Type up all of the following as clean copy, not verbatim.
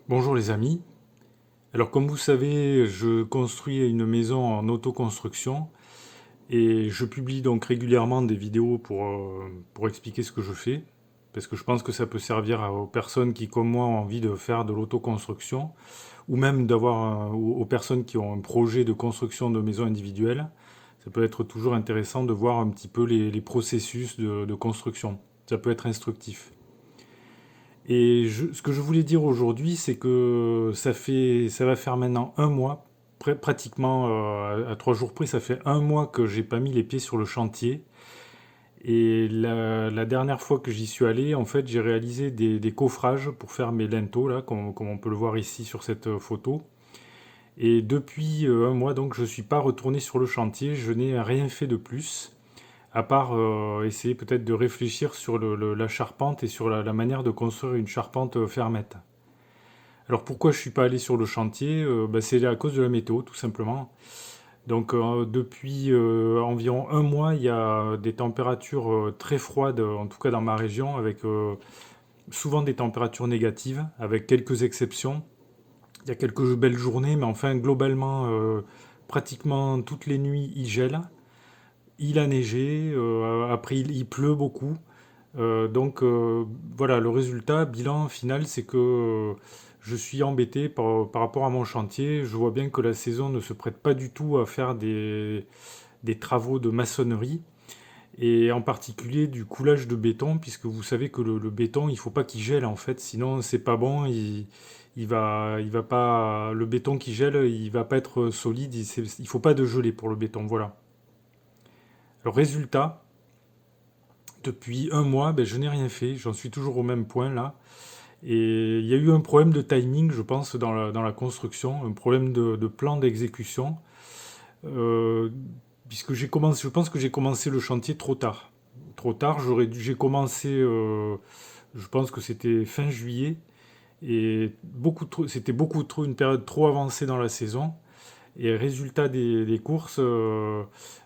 Bonjour les amis. Alors comme vous savez, je construis une maison en autoconstruction et je publie donc régulièrement des vidéos pour expliquer ce que je fais, parce que je pense que ça peut servir aux personnes qui, comme moi, ont envie de faire de l'autoconstruction, ou même aux personnes qui ont un projet de construction de maison individuelle. Ça peut être toujours intéressant de voir un petit peu les processus de construction. Ça peut être instructif. Ce que je voulais dire aujourd'hui, c'est que ça va faire maintenant un mois, pratiquement à 3 jours près, ça fait un mois que j'ai pas mis les pieds sur le chantier. Et la dernière fois que j'y suis allé, en fait, j'ai réalisé des coffrages pour faire mes linteaux, là, comme on peut le voir ici sur cette photo. Et depuis un mois, donc, je suis pas retourné sur le chantier, je n'ai rien fait de plus à part essayer peut-être de réfléchir sur la charpente et sur la manière de construire une charpente fermette. Alors pourquoi je ne suis pas allé sur le chantier? C'est à cause de la météo tout simplement. Donc depuis environ un mois, il y a des températures très froides, en tout cas dans ma région, avec souvent des températures négatives, avec quelques exceptions. Il y a quelques belles journées, mais enfin globalement, pratiquement toutes les nuits, il gèle. Il a neigé, après il pleut beaucoup. Donc voilà, le résultat, bilan final, c'est que je suis embêté par rapport à mon chantier. Je vois bien que la saison ne se prête pas du tout à faire des travaux de maçonnerie et en particulier du coulage de béton, puisque vous savez que le béton, il faut pas qu'il gèle en fait, sinon c'est pas bon. Il va pas, le béton qui gèle, il va pas être solide. Il faut pas de gelée pour le béton, voilà. Le résultat, depuis un mois, ben, je n'ai rien fait. J'en suis toujours au même point là. Et il y a eu un problème de timing, je pense, dans la construction, un problème de plan d'exécution, euh, puisque je pense que j'ai commencé le chantier trop tard. Trop tard, j'ai commencé, je pense que c'était fin juillet, et c'était beaucoup trop, une période trop avancée dans la saison. Et résultat des courses,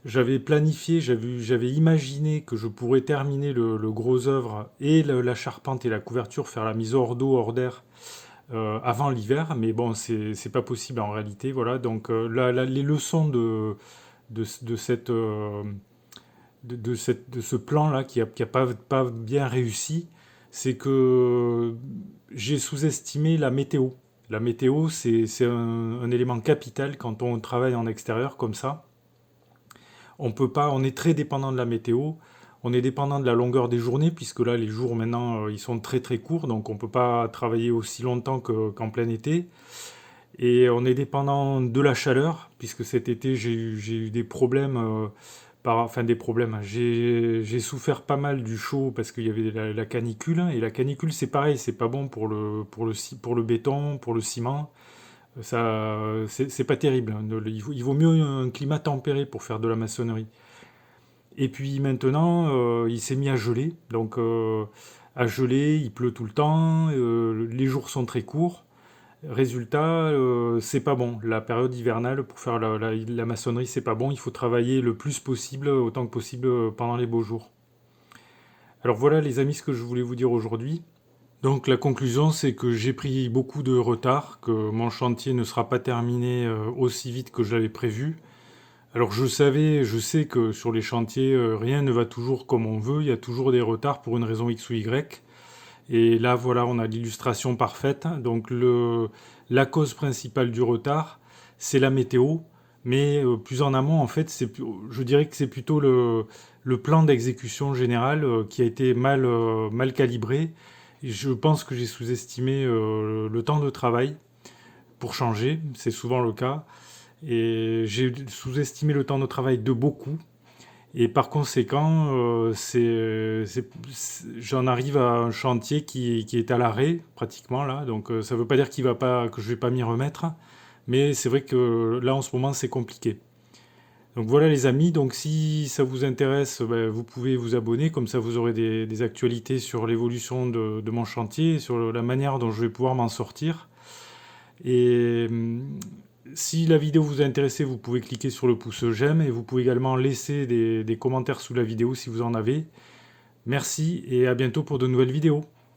j'avais planifié, j'avais imaginé que je pourrais terminer le gros œuvre et la charpente et la couverture, faire la mise hors d'eau, hors d'air avant l'hiver, mais bon, c'est pas possible en réalité. Voilà, donc les leçons de cette, de ce plan-là qui a pas bien réussi, c'est que j'ai sous-estimé la météo. La météo, c'est un élément capital quand on travaille en extérieur comme ça. On peut pas, on est très dépendant de la météo. On est dépendant de la longueur des journées, puisque là, les jours maintenant, ils sont très très courts, donc on peut pas travailler aussi longtemps qu'en plein été. Et on est dépendant de la chaleur, puisque cet été, j'ai eu des problèmes, enfin des problèmes. J'ai souffert pas mal du chaud parce qu'il y avait la canicule. Et la canicule, c'est pareil, c'est pas bon pour le béton, pour le ciment. Ça, c'est pas terrible. Il vaut mieux un climat tempéré pour faire de la maçonnerie. Et puis maintenant, il s'est mis à geler. Donc, à geler, il pleut tout le temps, les jours sont très courts. Résultat, c'est pas bon. La période hivernale pour faire la maçonnerie, c'est pas bon. Il faut travailler le plus possible, autant que possible, pendant les beaux jours. Alors voilà les amis ce que je voulais vous dire aujourd'hui. Donc la conclusion c'est que j'ai pris beaucoup de retard, que mon chantier ne sera pas terminé aussi vite que je l'avais prévu. Alors je sais que sur les chantiers, rien ne va toujours comme on veut, il y a toujours des retards pour une raison X ou Y. Et là, voilà, on a l'illustration parfaite. Donc, la cause principale du retard, c'est la météo. Mais plus en amont, en fait, je dirais que c'est plutôt le plan d'exécution général qui a été mal calibré. Et je pense que j'ai sous-estimé le temps de travail pour changer. C'est souvent le cas. Et j'ai sous-estimé le temps de travail de beaucoup. Et par conséquent, j'en arrive à un chantier qui est à l'arrêt pratiquement là. Donc ça ne veut pas dire que je vais pas m'y remettre, mais c'est vrai que là en ce moment c'est compliqué. Donc voilà les amis. Donc si ça vous intéresse, ben, vous pouvez vous abonner, comme ça vous aurez des actualités sur l'évolution de mon chantier, sur la manière dont je vais pouvoir m'en sortir. Et si la vidéo vous a intéressé, vous pouvez cliquer sur le pouce j'aime et vous pouvez également laisser des commentaires sous la vidéo si vous en avez. Merci et à bientôt pour de nouvelles vidéos.